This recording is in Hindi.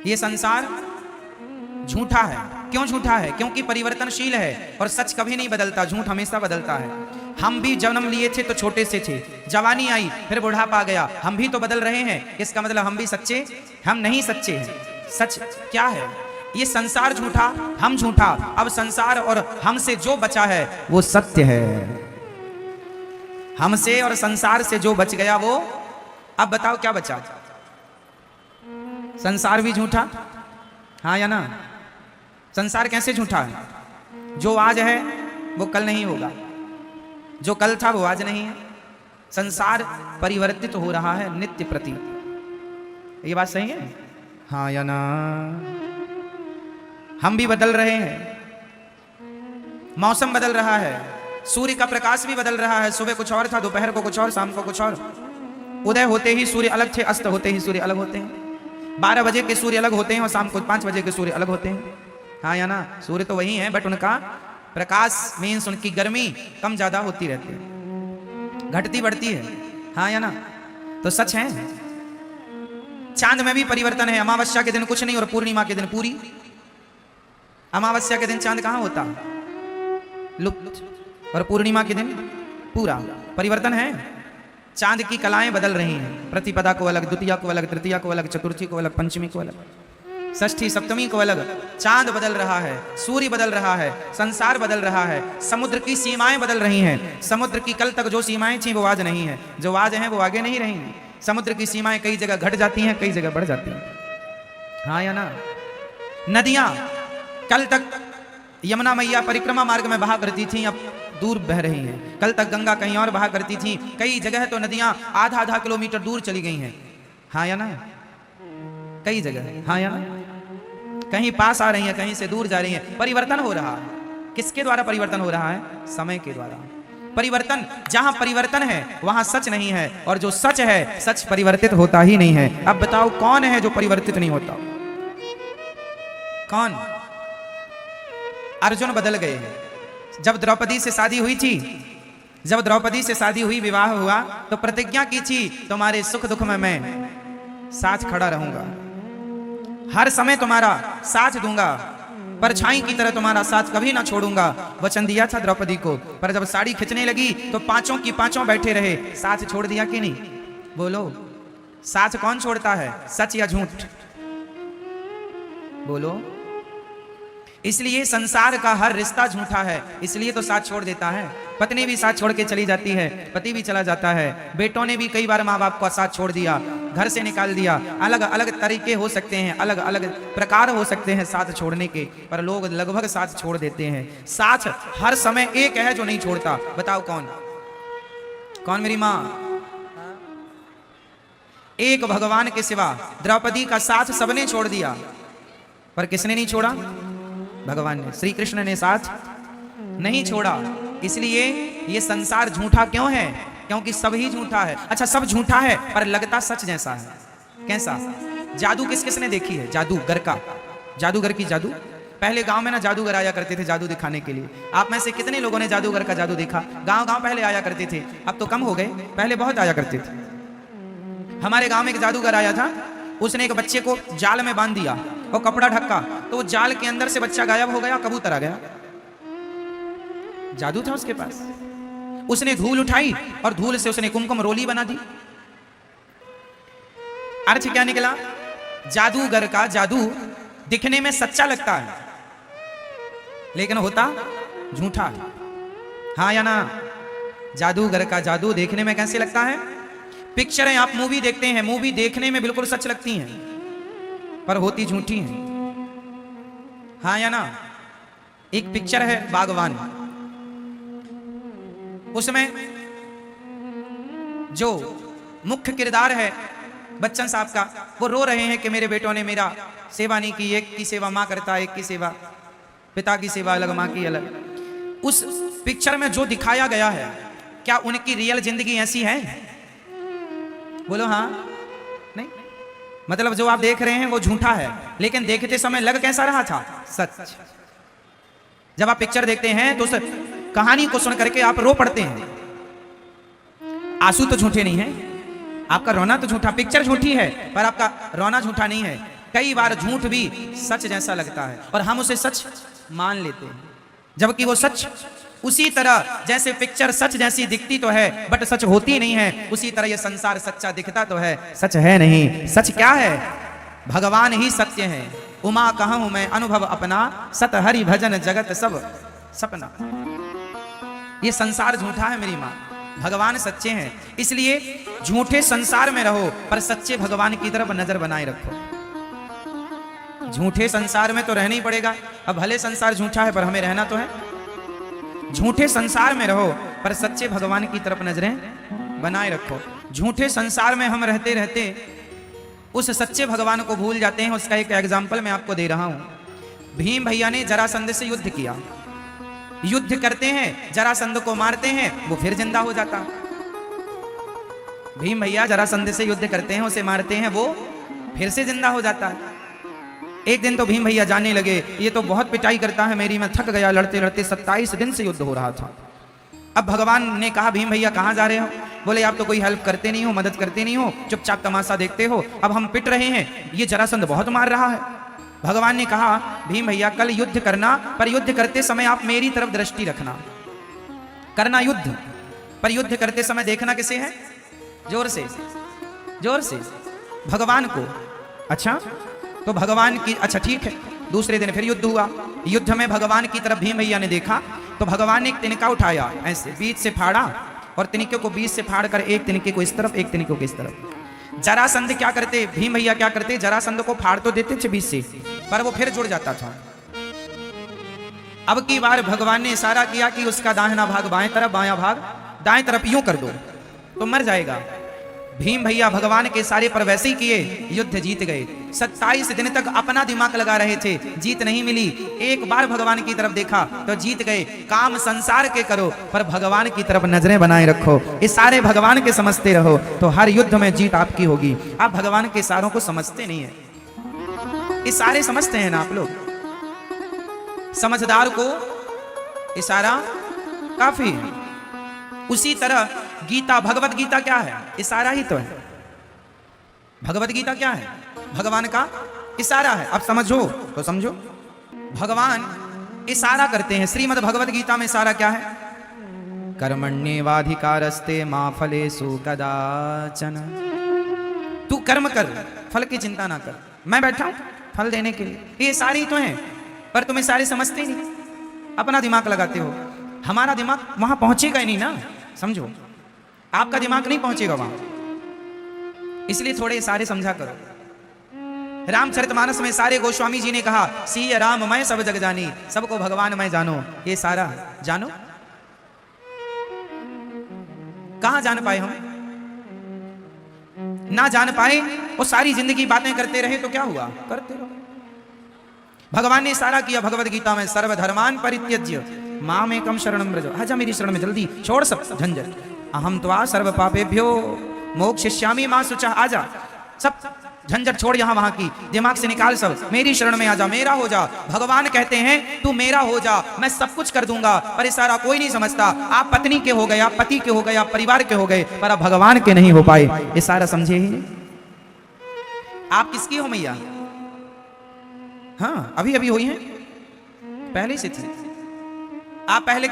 ये संसार झूठा है। क्यों झूठा है? क्योंकि परिवर्तनशील है और सच कभी नहीं बदलता, झूठ हमेशा बदलता है। हम भी जन्म लिए थे तो छोटे से थे, जवानी आई फिर बुढ़ापा आ गया, हम भी तो बदल रहे हैं। इसका मतलब हम भी सच्चे? हम नहीं सच्चे हैं। सच क्या है? ये संसार झूठा, हम झूठा। अब संसार और हमसे जो बचा है वो सत्य है। हमसे और संसार से जो बच गया वो, अब बताओ क्या बचा? संसार भी झूठा, हाँ या ना? संसार कैसे झूठा है? जो आज है वो कल नहीं होगा, जो कल था वो आज नहीं है। संसार परिवर्तित हो रहा है नित्य प्रति। ये बात सही है, हाँ या ना? हम भी बदल रहे हैं, मौसम बदल रहा है, सूर्य का प्रकाश भी बदल रहा है। सुबह कुछ और था, दोपहर को कुछ और, शाम को कुछ और। उदय होते ही सूर्य अलग थे, अस्त होते ही सूर्य अलग होते हैं। 12 बजे के सूर्य अलग होते हैं और शाम को 5 बजे के सूर्य अलग होते हैं, हाँ या ना? सूर्य तो वही है, बट उनका प्रकाश मीन्स उनकी गर्मी कम ज्यादा होती रहती है, घटती बढ़ती है, हाँ या ना? तो सच है। चांद में भी परिवर्तन है। अमावस्या के दिन कुछ नहीं और पूर्णिमा के दिन पूरी। अमावस्या के दिन चांद कहाँ होता? लुप्त। और पूर्णिमा के दिन पूरा। परिवर्तन है। चांद की कलाएं बदल रही हैं, प्रतिपदा को अलग, द्वितीया को अलग, तृतीया को अलग, चतुर्थी को अलग, पंचमी को अलग, षष्ठी सप्तमी को अलग। चांद बदल रहा है, सूर्य बदल रहा है, संसार बदल रहा है, समुद्र की सीमाएं बदल रही हैं। समुद्र की कल तक जो सीमाएं थी वो आज नहीं है, जो आज हैं वो आगे नहीं रहेंगी। समुद्र की सीमाएं कई जगह घट जाती हैं, कई जगह बढ़ जाती हैं, हाँ या ना? नदियां कल तक यमुना मैया परिक्रमा मार्ग में बहा करती थी, अब दूर बह रही हैं। कल तक गंगा कहीं और बहा करती थी, कई जगह तो नदियां आधा आधा किलोमीटर दूर चली गई हैं, हाँ या ना? कई जगह, हाँ या ना? कहीं पास आ रही हैं, कहीं से दूर जा रही हैं। परिवर्तन हो रहा है। किसके द्वारा परिवर्तन हो रहा है? समय के द्वारा। परिवर्तन, जहां परिवर्तन है वहां सच नहीं है, और जो सच है, सच परिवर्तित होता ही नहीं है। अब बताओ कौन है जो परिवर्तित नहीं होता? कौन? अर्जुन बदल गए हैं। जब द्रौपदी से शादी हुई थी, जब द्रौपदी से शादी हुई, विवाह हुआ, तो प्रतिज्ञा की थी तुम्हारे सुख दुख में मैं साथ खड़ा रहूंगा, हर समय तुम्हारा साथ दूंगा, परछाई की तरह तुम्हारा साथ कभी ना छोड़ूंगा। वचन दिया था द्रौपदी को। पर जब साड़ी खिंचने लगी तो पांचों की पांचों बैठे रहे। साथ छोड़ दिया कि नहीं? बोलो, साथ कौन छोड़ता है? सच या झूठ? बोलो। इसलिए संसार का हर रिश्ता झूठा है, इसलिए तो साथ छोड़ देता है। पत्नी भी साथ छोड़ के चली जाती है, पति भी चला जाता है, बेटों ने भी कई बार माँ बाप का साथ छोड़ दिया, घर से निकाल दिया। अलग अलग तरीके हो सकते हैं, अलग अलग प्रकार हो सकते हैं साथ छोड़ने के, पर लोग लगभग साथ छोड़ देते हैं। साथ हर समय एक है जो नहीं छोड़ता। बताओ कौन? कौन मेरी माँ? एक भगवान के सिवा द्रौपदी का साथ सबने छोड़ दिया, पर किसने नहीं छोड़ा? भगवान ने, श्री कृष्ण ने साथ नहीं छोड़ा। इसलिए ये संसार झूठा क्यों है? क्योंकि सब ही झूठा है। अच्छा, सब झूठा है पर लगता सच जैसा है। कैसा? जादू किस किसने देखी है? जादूगर का, जादूगर की जादू। पहले गांव में ना जादूगर आया करते थे जादू दिखाने के लिए। आप में से कितने लोगों ने जादूगर का जादू देखा? गांव गांव पहले आया करते थे, अब तो कम हो गए, पहले बहुत आया करते थे। हमारे गांव में एक जादूगर आया था, उसने एक बच्चे को जाल में बांध दिया और कपड़ा ढका, तो वो जाल के अंदर से बच्चा गायब हो गया, कबूतर आ गया। जादू था उसके पास। उसने धूल उठाई और धूल से उसने कुमकुम रोली बना दी। अर्थ क्या निकला? जादूगर का जादू दिखने में सच्चा लगता है, लेकिन होता झूठा है, हाँ या ना? जादूगर का जादू देखने में कैसे लगता है? पिक्चरें आप मूवी देखते हैं, मूवी देखने में बिल्कुल सच लगती हैं, पर होती झूठी हैं, हाँ या ना? एक पिक्चर है बागवान, उसमें जो मुख्य किरदार है बच्चन साहब का, वो रो रहे हैं कि मेरे बेटों ने मेरा सेवा नहीं की। एक की सेवा माँ करता है, एक की सेवा पिता की सेवा अलग, माँ की अलग। उस पिक्चर में जो दिखाया गया है, क्या उनकी रियल जिंदगी ऐसी है? बोलो हाँ, नहीं। मतलब जो आप देख रहे हैं वो झूठा है, लेकिन देखते समय लग कैसा रहा था? सच। जब आप पिक्चर देखते हैं तो उस कहानी को सुन करके आप रो पड़ते हैं। आंसू तो झूठे नहीं है, आपका रोना तो झूठा, पिक्चर झूठी है पर आपका रोना झूठा नहीं है। कई बार झूठ भी सच जैसा लगता है और हम उसे सच मान लेते हैं, जबकि वो सच उसी तरह जैसे पिक्चर सच जैसी दिखती तो है बट सच होती नहीं है, उसी तरह ये संसार सच्चा दिखता तो है, सच है नहीं। सच क्या है? भगवान ही सत्य है। उमा कहूं मैं अनुभव अपना, सत हरि भजन जगत सब सपना। ये संसार झूठा है मेरी माँ, भगवान सच्चे हैं। इसलिए झूठे संसार में रहो पर सच्चे भगवान की तरफ नजर बनाए रखो। झूठे संसार में तो रहना ही पड़ेगा, अब भले संसार झूठा है पर हमें रहना तो है। झूठे संसार में रहो पर सच्चे भगवान की तरफ नजरें बनाए रखो। झूठे संसार में हम रहते रहते उस सच्चे भगवान को भूल जाते हैं। उसका एक एग्जाम्पल मैं आपको दे रहा हूं। भीम भैया ने जरासंध से युद्ध किया, युद्ध करते हैं, जरासंध को मारते हैं, वो फिर जिंदा हो जाता। भीम भैया जरासंध से युद्ध करते हैं, उसे मारते हैं, वो फिर से जिंदा हो जाता है। एक दिन तो भीम भैया जानने लगे ये तो बहुत पिटाई करता है मेरी, मैं थक गया लड़ते लड़ते, 27 दिन से युद्ध हो रहा था। अब भगवान ने कहा भीम भैया कहाँ जा रहे हो? बोले आप तो कोई हेल्प करते नहीं हो, मदद करते नहीं हो, चुपचाप तमाशा देखते हो। अब हम पिट रहे हैं, ये जरासंध बहुत मार रहा है। भगवान ने कहा भीम भैया कल युद्ध करना, पर युद्ध करते समय आप मेरी तरफ दृष्टि रखना। करना युद्ध, पर युद्ध करते समय देखना किसे है? जोर से, जोर से, भगवान को। अच्छा तो भगवान की, अच्छा ठीक है। दूसरे दिन फिर युद्ध हुआ, युद्ध में भगवान की तरफ भीम भैया ने देखा तो भगवान ने एक तिनका उठाया, ऐसे बीच से फाड़ा और तिनके को बीच से फाड़ कर एक तिनके को इस तरफ एक तिनके को इस तरफ। जरासंध क्या करते, भीम भैया क्या करते, जरासंध को फाड़ तो देते थे बीच से, पर वो फिर जुड़ जाता था। अब की बार भगवान ने इशारा किया कि उसका दाहिना भाग बाएं तरफ, बायां भाग दाएं तरफ, यूं कर दो तो मर जाएगा। भीम भैया भगवान के सारे पर वैसे ही किए, युद्ध जीत गए। 27 दिन तक अपना दिमाग लगा रहे थे, जीत नहीं मिली। एक बार भगवान की तरफ देखा तो जीत गए। काम संसार के करो पर भगवान की तरफ नजरें बनाए रखो, इस सारे भगवान के समझते रहो तो हर युद्ध में जीत आपकी होगी। आप भगवान के इशारों को समझते नहीं है, इशारे समझते हैं ना आप लोग। समझदार को इशारा काफी है। उसी तरह गीता, भगवत गीता क्या है? इशारा ही तो है। भगवत गीता क्या है? भगवान का इशारा है। अब समझो तो समझो, भगवान इशारा करते हैं। श्रीमद् भगवत गीता में इशारा क्या है? कर्मण्येवाधिकारस्ते मा फलेषु कदाचन। तू कर्म कर, फल की चिंता ना कर, मैं बैठा हूं फल देने के लिए। ये सारे ही तो हैं, पर तुम सारे समझते नहीं, अपना दिमाग लगाते हो। हमारा दिमाग वहां पहुंचेगा ही नहीं ना, समझो, आपका दिमाग नहीं पहुंचेगा वहां, इसलिए थोड़े सारे समझा करो। रामचरितमानस में सारे गोस्वामी जी ने कहा सिय राम मैं सब जग जानी, सबको भगवान मैं जानो। ये सारा जानो, कहां जान पाए हम? ना जान पाए और सारी जिंदगी बातें करते रहे तो क्या हुआ? करते रहो। भगवान ने इशारा किया भगवत गीता में, सर्वधर्मान परित्यज्य माम एकम शरणम व्रज। आजा मेरी शरण में, जल्दी छोड़ सब झंझट। अहम त्वा सर्व पापेभ्यो मोक्षयिष्यामि मां शुचः। आजा, सब झंझट छोड़ यहां वहां की, दिमाग से निकाल सब, मेरी शरण में आजा, मेरा हो जा। भगवान कहते हैं तू मेरा हो जा, मैं सब कुछ कर दूंगा। पर इशारा कोई नहीं समझता। आप पत्नी के हो गए, आप पति के हो गए, आप परिवार के हो गए, पर आप भगवान के नहीं हो पाए। इशारा समझे ही नहीं। आप किसकी हो मैया? हाँ अभी अभी हुई हैं, पहले से थी। आप पहले